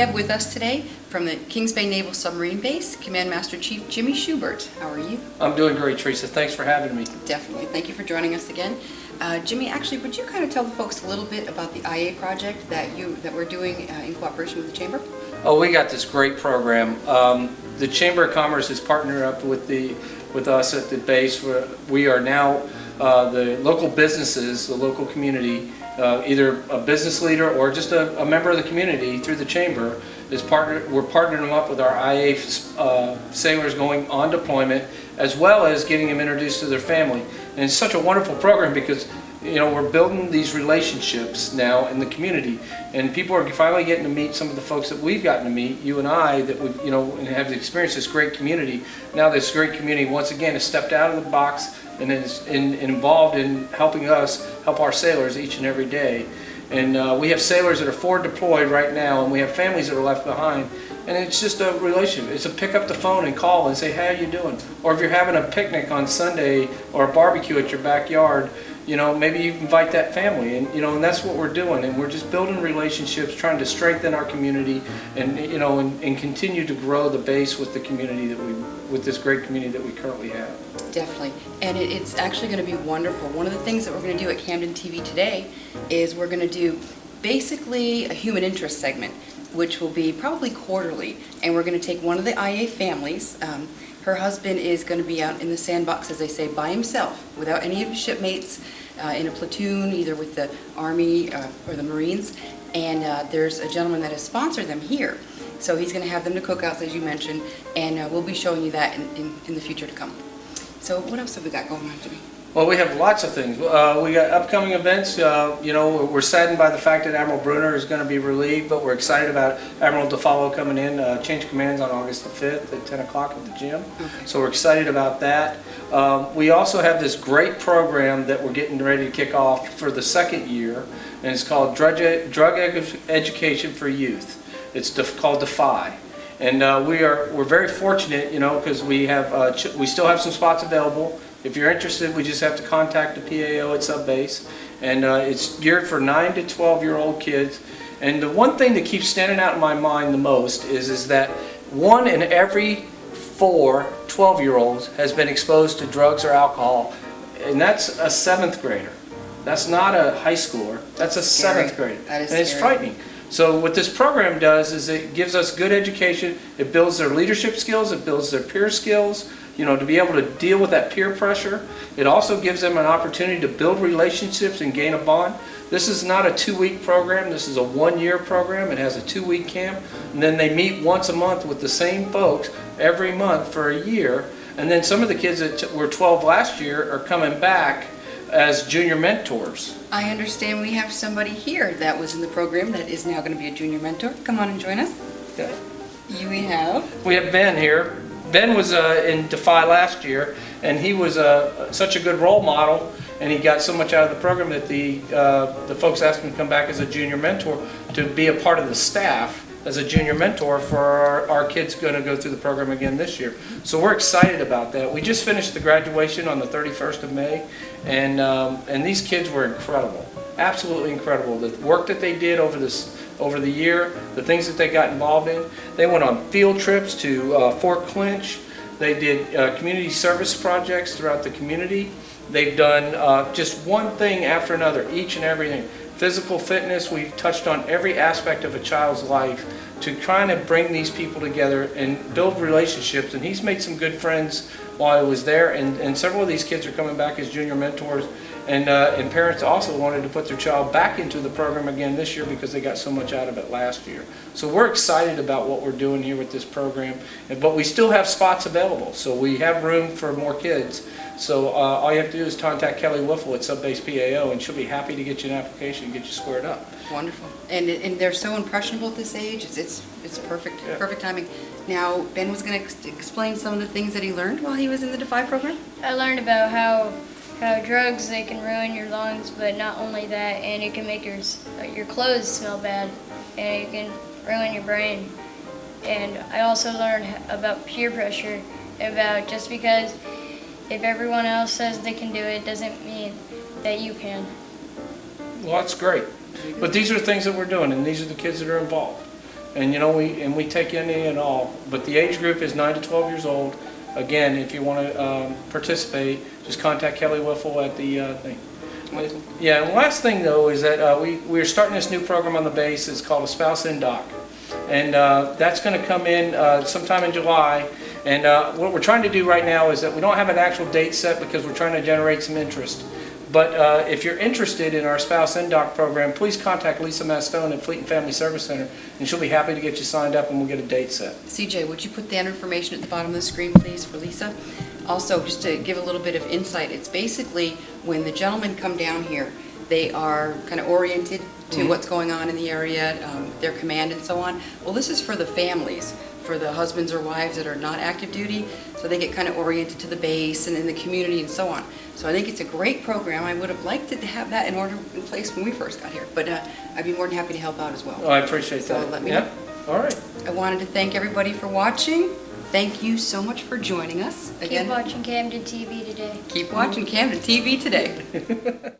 have with us today from the Kings Bay Naval Submarine Base, Command Master Chief Jimmy Schubert. How are you? I'm doing great, Teresa. Thanks for having me. Definitely. Thank you for joining us again. Jimmy, actually, would you kind of tell the folks a little bit about the IA project that we're doing in cooperation with the Chamber? Oh, we got this great program. The Chamber of Commerce has partnered up with us at the base. We are now the local businesses, the local community, either a business leader or just a member of the community through the Chamber. We're partnering them up with our IA sailors going on deployment, as well as getting them introduced to their family. And it's such a wonderful program because we're building these relationships now in the community, and people are finally getting to meet some of the folks that we've gotten to meet, you and I, that we and have experienced this great community. Now this great community once again has stepped out of the box and is involved in helping us help our sailors each and every day. And we have sailors that are forward deployed right now, and we have families that are left behind. And it's just a relationship. It's a pick up the phone and call and say, "How are you doing?" Or if you're having a picnic on Sunday or a barbecue at your backyard, maybe you invite that family, and that's what we're doing. And we're just building relationships, trying to strengthen our community, and and continue to grow the base with the community with this great community that we currently have. Definitely, and it's actually going to be wonderful. One of the things that we're going to do at Camden TV today is we're going to do basically a human interest segment, which will be probably quarterly, and we're going to take one of the IA families. Her husband is going to be out in the sandbox, as they say, by himself, without any of his shipmates, in a platoon, either with the Army or the Marines, and there's a gentleman that has sponsored them here. So he's going to have them to cookouts, as you mentioned, and we'll be showing you that in the future to come. So what else have we got going on, Jimmy? Well, we have lots of things. We got upcoming events. We're saddened by the fact that Admiral Bruner is going to be relieved, but we're excited about Admiral DeFallo coming in, change commands on August the 5th at 10 o'clock at the gym. Okay. So we're excited about that. We also have this great program that we're getting ready to kick off for the second year, and it's called Drug Education for Youth. It's called DEFY. And we're very fortunate, because we still have some spots available. If you're interested, we just have to contact the PAO at Subbase, and it's geared for 9 to 12-year-old kids. And the one thing that keeps standing out in my mind the most is that 1 in every 4 12-year-olds has been exposed to drugs or alcohol, and that's a 7th grader. That's not a high schooler. That's a 7th grader, and it's frightening. So what this program does is it gives us good education. It builds their leadership skills. It builds their peer skills, to be able to deal with that peer pressure. It also gives them an opportunity to build relationships and gain a bond. This is not a 2-week program. This is a 1-year program. It has a 2-week camp. And then they meet once a month with the same folks every month for a year. And then some of the kids that were 12 last year are coming back as junior mentors. I understand we have somebody here that was in the program that is now going to be a junior mentor. Come on and join us. Okay. We have Ben here. Ben was in DEFY last year, and he was such a good role model, and he got so much out of the program that the folks asked him to come back as a junior mentor to be a part of the staff as a junior mentor for our kids going to go through the program again this year. So we're excited about that. We just finished the graduation on the 31st of May, and these kids were incredible, absolutely incredible. The work that they did over the year, the things that they got involved in. They went on field trips to Fort Clinch. They did community service projects throughout the community. They've done just one thing after another, each and everything. Physical fitness, we've touched on every aspect of a child's life to try to bring these people together and build relationships. And he's made some good friends while he was there, and several of these kids are coming back as junior mentors. And parents also wanted to put their child back into the program again this year because they got so much out of it last year. So we're excited about what we're doing here with this program, but we still have spots available. So we have room for more kids. So all you have to do is contact Kelly Wiffle at Subbase PAO, and she'll be happy to get you an application and get you squared up. Wonderful. And they're so impressionable at this age. It's perfect, yeah. Perfect timing. Now, Ben was going to explain some of the things that he learned while he was in the DEFY program. I learned about how drugs, they can ruin your lungs, but not only that, and it can make your clothes smell bad, and it can ruin your brain. And I also learned about peer pressure, about just because if everyone else says they can do it, doesn't mean that you can. Well, that's great. But these are things that we're doing, and these are the kids that are involved. And we take any and all. But the age group is 9 to 12 years old. Again, if you want to participate, just contact Kelly Wiffle at the thing. Yeah, and last thing though is that we're starting this new program on the base. It's called a Spouse in Doc. And that's going to come in sometime in July. And what we're trying to do right now is that we don't have an actual date set because we're trying to generate some interest. But if you're interested in our Spouse NDOC program, please contact Lisa Mastone at Fleet and Family Service Center, and she'll be happy to get you signed up and we'll get a date set. CJ, would you put that information at the bottom of the screen, please, for Lisa? Also, just to give a little bit of insight, it's basically when the gentlemen come down here, they are kind of oriented to what's going on in the area, their command and so on. Well, this is for the families, for the husbands or wives that are not active duty, so they get kind of oriented to the base and in the community and so on. So I think it's a great program. I would have liked it to have that in place when we first got here, but I'd be more than happy to help out as well. Oh, I appreciate So that. let me know. All right. I wanted to thank everybody for watching. Thank you so much for joining us. Keep watching Camden TV today. Keep watching Camden TV today.